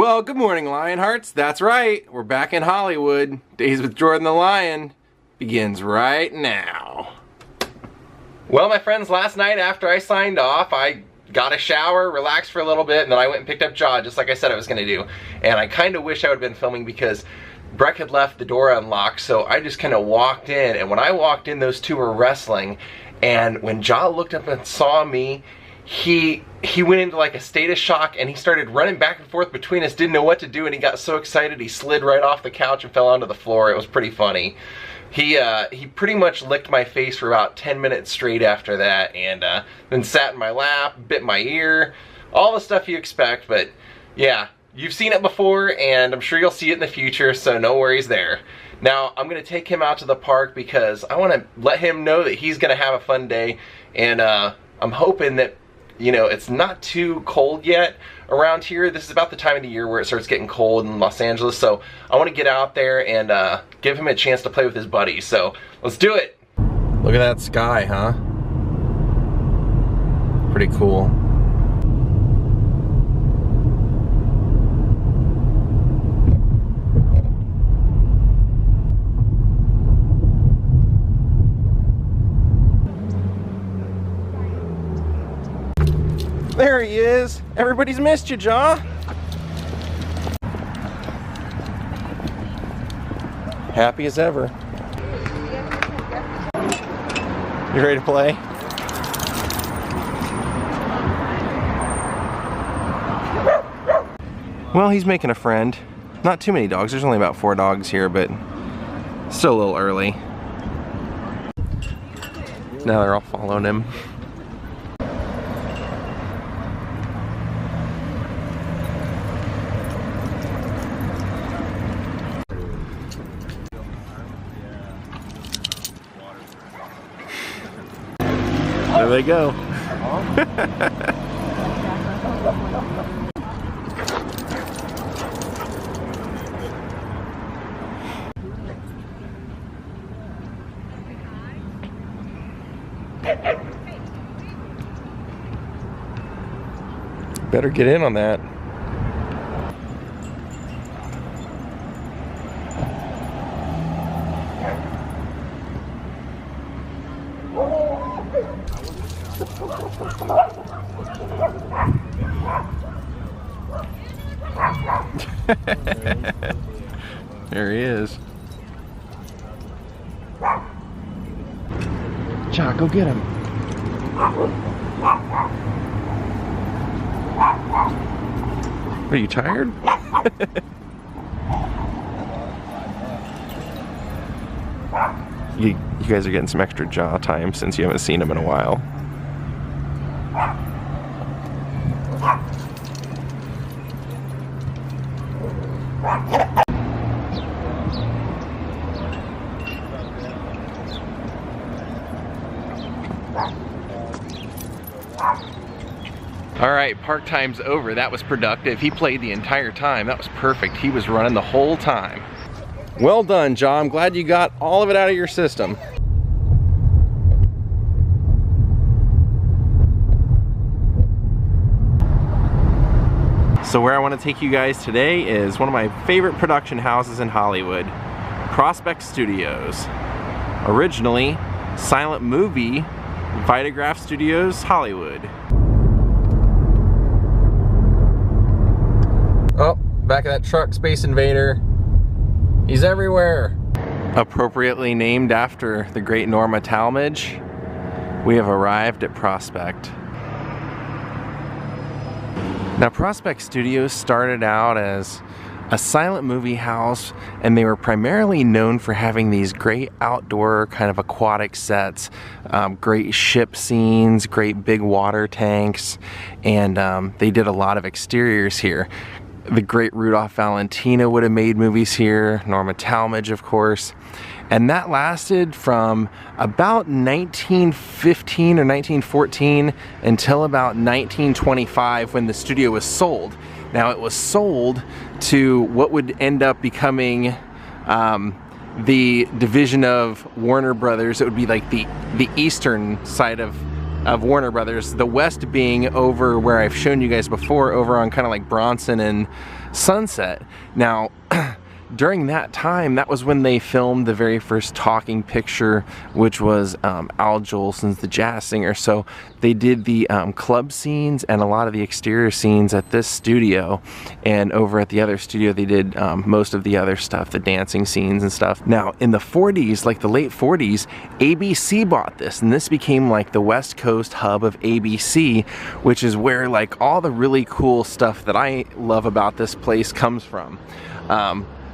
Well, good morning, Lionhearts. That's right, we're back in Hollywood. Daze with Jordan the Lion begins right now. Well, my friends, last night after I signed off, I got a shower, relaxed for a little bit, and then I went and picked up Jaw, just like I said I was going to do. And I kind of wish I would have been filming because Breck had left the door unlocked, so I just kind of walked in. And when I walked in, those two were wrestling. And when Jaw looked up and saw me, he went into like a state of shock, and he started running back and forth between us, didn't know what to do, and he got so excited he slid right off the couch and fell onto the floor. It was pretty funny. He pretty much licked my face for about 10 minutes straight after that, and then sat in my lap, bit my ear, all the stuff you expect. But yeah, you've seen it before, and I'm sure you'll see it in the future, so no worries there. Now, I'm going to take him out to the park because I want to let him know that he's going to have a fun day, and I'm hoping that, you know, it's not too cold yet around here. This is about the time of the year where it starts getting cold in Los Angeles, so I want to get out there and give him a chance to play with his buddies. So let's do it. Look at that sky, huh? Pretty cool. There he is. Everybody's missed you, Jaw. Happy as ever. You ready to play? Well, he's making a friend. Not too many dogs. There's only about 4 dogs here, but still a little early. Now they're all following him. There they go. Better get in on that. There he is. Jaw, go get him. Are you tired? You guys are getting some extra Jaw time since you haven't seen him in a while. Alright, park time's over. That was productive. He played the entire time. That was perfect. He was running the whole time. Well done, Jaw. I'm glad you got all of it out of your system. So where I want to take you guys today is one of my favorite production houses in Hollywood, Prospect Studios. Originally, silent movie, Vitagraph Studios, Hollywood. Oh, back of that truck, Space Invader. He's everywhere. Appropriately named after the great Norma Talmadge, we have arrived at Prospect. Now, Prospect Studios started out as a silent movie house, and they were primarily known for having these great outdoor kind of aquatic sets, great ship scenes, great big water tanks, and they did a lot of exteriors here. The great Rudolph Valentino would have made movies here, Norma Talmadge, of course. And that lasted from about 1915 or 1914 until about 1925 when the studio was sold. Now, it was sold to what would end up becoming the division of Warner Brothers. It would be like the eastern side of of Warner Brothers. The west being over where I've shown you guys before, over on kind of like Bronson and Sunset. Now, during that time, that was when they filmed the very first talking picture, which was Al Jolson's The Jazz Singer. So they did the club scenes and a lot of the exterior scenes at this studio, and over at the other studio they did most of the other stuff, the dancing scenes and stuff. Now in the 40s, like the late 40s, ABC bought this, and this became like the West Coast hub of ABC, which is where like all the really cool stuff that I love about this place comes from.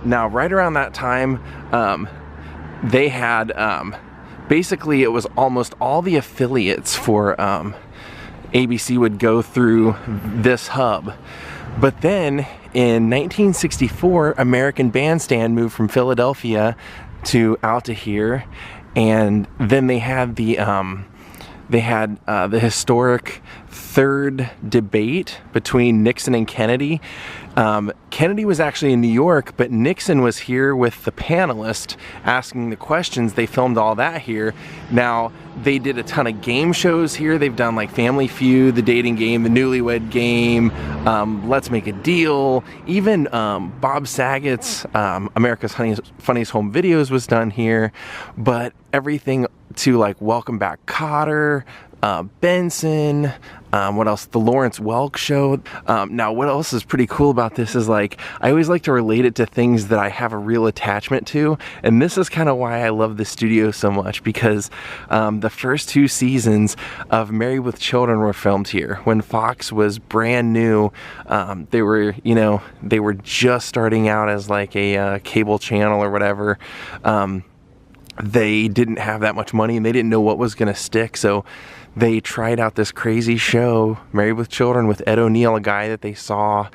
Now, right around that time, they had, basically it was almost all the affiliates for ABC would go through this hub. But then in 1964, American Bandstand moved from Philadelphia out to here, and then they had the historic third debate between Nixon and Kennedy. Kennedy was actually in New York, but Nixon was here with the panelists asking the questions. They filmed all that here. Now, they did a ton of game shows here. They've done like Family Feud, The Dating Game, The Newlywed Game, Let's Make a Deal. Even Bob Saget's America's Funniest Home Videos was done here. But everything to like Welcome Back Kotter, Benson, what else? The Lawrence Welk Show. Now, what else is pretty cool about this is like, I always like to relate it to things that I have a real attachment to. And this is kind of why I love the studio so much, because the first 2 seasons of Married with Children were filmed here when Fox was brand new. They were, you know, they were just starting out as like a cable channel or whatever. They didn't have that much money and they didn't know what was going to stick. So they tried out this crazy show, Married with Children, with Ed O'Neill, a guy that they saw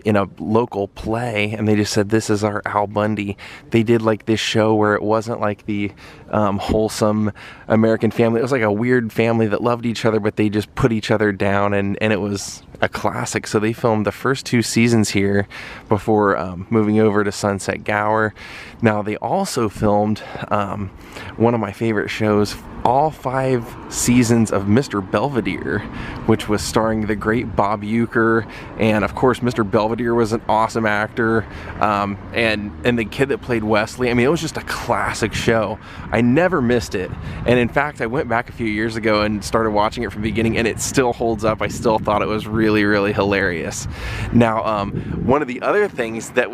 in a local play, and they just said, this is our Al Bundy. They did like this show where it wasn't like the wholesome American family. It was like a weird family that loved each other, but they just put each other down, and it was a classic. So they filmed the first 2 seasons here before moving over to Sunset Gower. Now, they also filmed one of my favorite shows, all 5 seasons of Mr. Belvedere, which was starring the great Bob Uecker, and of course Mr. Belvedere was an awesome actor, and the kid that played Wesley. I mean, it was just a classic show. I never missed it, and in fact I went back a few years ago and started watching it from the beginning, and it still holds up. I still thought it was really, really hilarious. Now, one of the other things that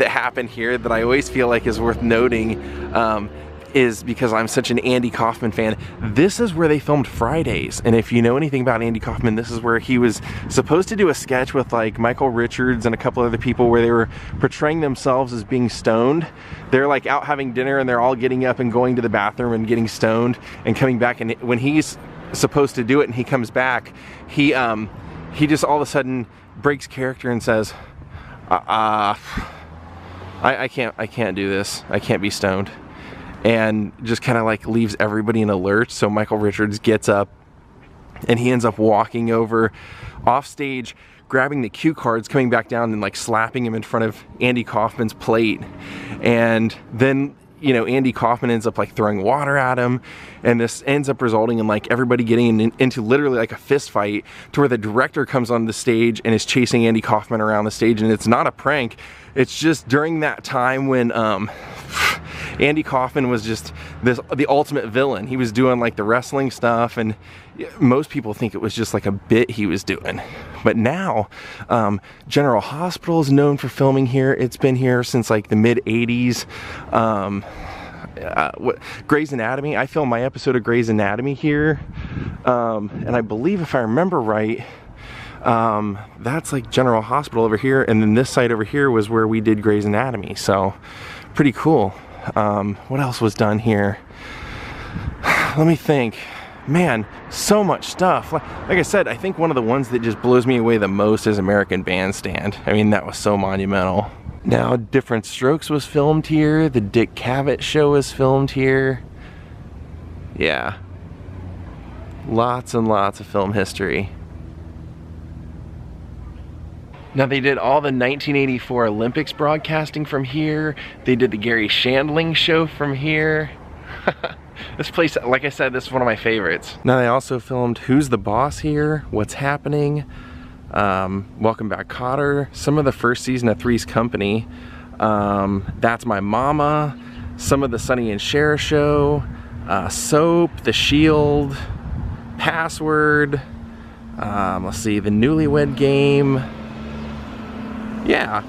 happened here that I always feel like is worth noting, is because I'm such an Andy Kaufman fan, this is where they filmed Fridays. And if you know anything about Andy Kaufman, this is where he was supposed to do a sketch with like Michael Richards and a couple other people where they were portraying themselves as being stoned. They're like out having dinner and they're all getting up and going to the bathroom and getting stoned and coming back, and when he's supposed to do it and he comes back, he just all of a sudden breaks character and says, I can't do this. I can't be stoned. And just kind of like leaves everybody in a lurch. So Michael Richards gets up and he ends up walking over off stage, grabbing the cue cards, coming back down and like slapping him in front of Andy Kaufman's plate. And then, you know, Andy Kaufman ends up like throwing water at him, and this ends up resulting in like everybody getting into literally like a fist fight, to where the director comes on the stage and is chasing Andy Kaufman around the stage. And it's not a prank. It's just during that time when Andy Kaufman was just the ultimate villain. He was doing like the wrestling stuff, and most people think it was just like a bit he was doing. But now, General Hospital is known for filming here. It's been here since like the mid 80s. Grey's Anatomy, I filmed my episode of Grey's Anatomy here. And I believe, if I remember right, that's like General Hospital over here, and then this site over here was where we did Grey's Anatomy. So pretty cool. What else was done here? Let me think. Man, so much stuff. Like I said, I think one of the ones that just blows me away the most is American Bandstand. I mean, that was so monumental. Now, Different Strokes was filmed here. The Dick Cavett Show was filmed here. Yeah. Lots and lots of film history. Now, they did all the 1984 Olympics broadcasting from here. They did the Gary Shandling Show from here. This place, like I said, this is one of my favorites. Now they also filmed Who's the Boss Here, What's Happening, Welcome Back Kotter, some of the first season of Three's Company, That's My Mama, some of the Sonny and Cher show, Soap, The Shield, Password, let's see, The Newlywed Game. Yeah.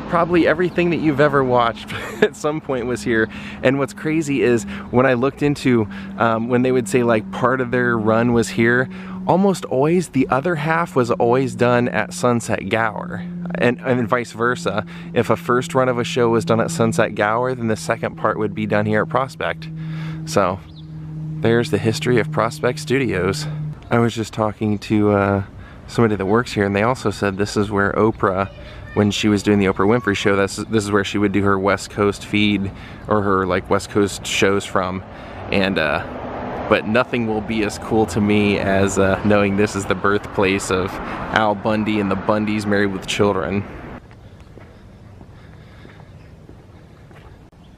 Probably everything that you've ever watched at some point was here. And what's crazy is when I looked into when they would say like part of their run was here, almost always the other half was always done at Sunset Gower, and vice versa. If a first run of a show was done at Sunset Gower, then the second part would be done here at Prospect. So there's the history of Prospect Studios. I was just talking to somebody that works here, and they also said this is where Oprah, when she was doing the Oprah Winfrey Show, this is where she would do her West Coast feed, or her like West Coast shows from. And but nothing will be as cool to me as knowing this is the birthplace of Al Bundy and the Bundys Married with Children.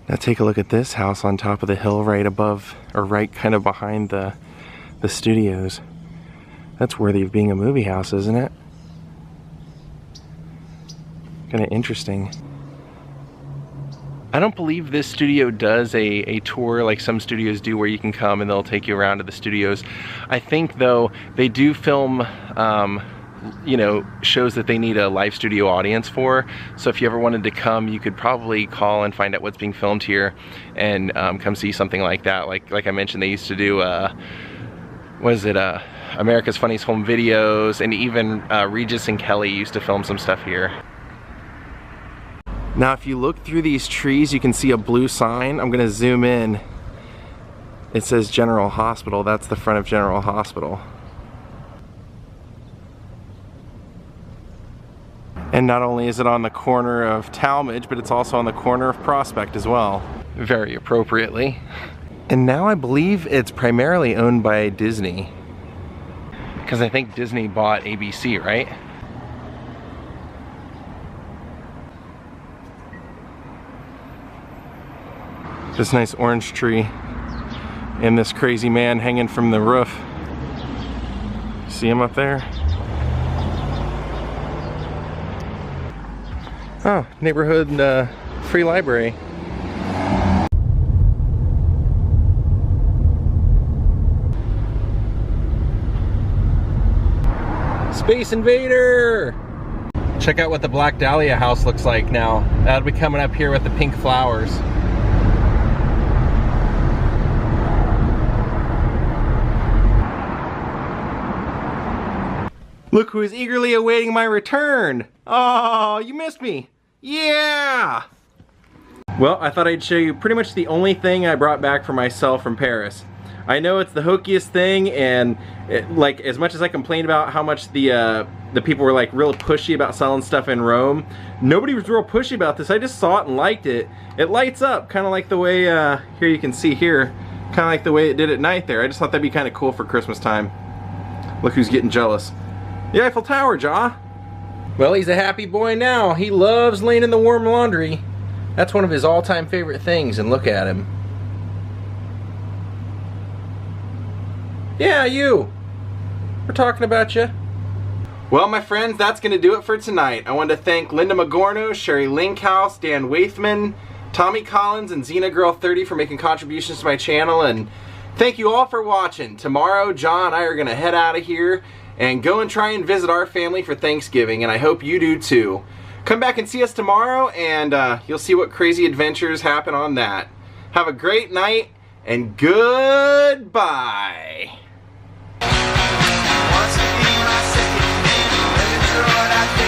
Now take a look at this house on top of the hill right above, or right kind of behind the studios. That's worthy of being a movie house, isn't it? Kind of interesting. I don't believe this studio does a tour like some studios do where you can come and they'll take you around to the studios. I think though they do film you know, shows that they need a live studio audience for. So if you ever wanted to come, you could probably call and find out what's being filmed here and come see something like that. Like I mentioned, they used to do was it America's Funniest Home Videos, and even Regis and Kelly used to film some stuff here. Now if you look through these trees, you can see a blue sign. I'm gonna zoom in. It says General Hospital. That's the front of General Hospital. And not only is it on the corner of Talmadge, but it's also on the corner of Prospect as well. Very appropriately. And now I believe it's primarily owned by Disney, because I think Disney bought ABC, right? This nice orange tree and this crazy man hanging from the roof. See him up there? Oh, neighborhood free library. Space Invader! Check out what the Black Dahlia house looks like now. That'll be coming up here with the pink flowers. Look who is eagerly awaiting my return! Oh, you missed me! Yeah! Well, I thought I'd show you pretty much the only thing I brought back for myself from Paris. I know it's the hokiest thing, and like as much as I complained about how much the people were like real pushy about selling stuff in Rome, nobody was real pushy about this. I just saw it and liked it. It lights up, kind of like the way here you can see here, kind of like the way it did at night there. I just thought that'd be kind of cool for Christmas time. Look who's getting jealous. The Eiffel Tower, Jaw. Well, he's a happy boy now. He loves laying in the warm laundry. That's one of his all-time favorite things, and look at him. Yeah, you. We're talking about you. Well, my friends, that's going to do it for tonight. I want to thank Linda Magorno, Sherry Linkhouse, Dan Waithman, Tommy Collins, and Xena-Girl30 for making contributions to my channel, and thank you all for watching. Tomorrow, John and I are going to head out of here and go and try and visit our family for Thanksgiving, and I hope you do too. Come back and see us tomorrow, and you'll see what crazy adventures happen on that. Have a great night, and goodbye. Wants to be my second man, let me throw it out there.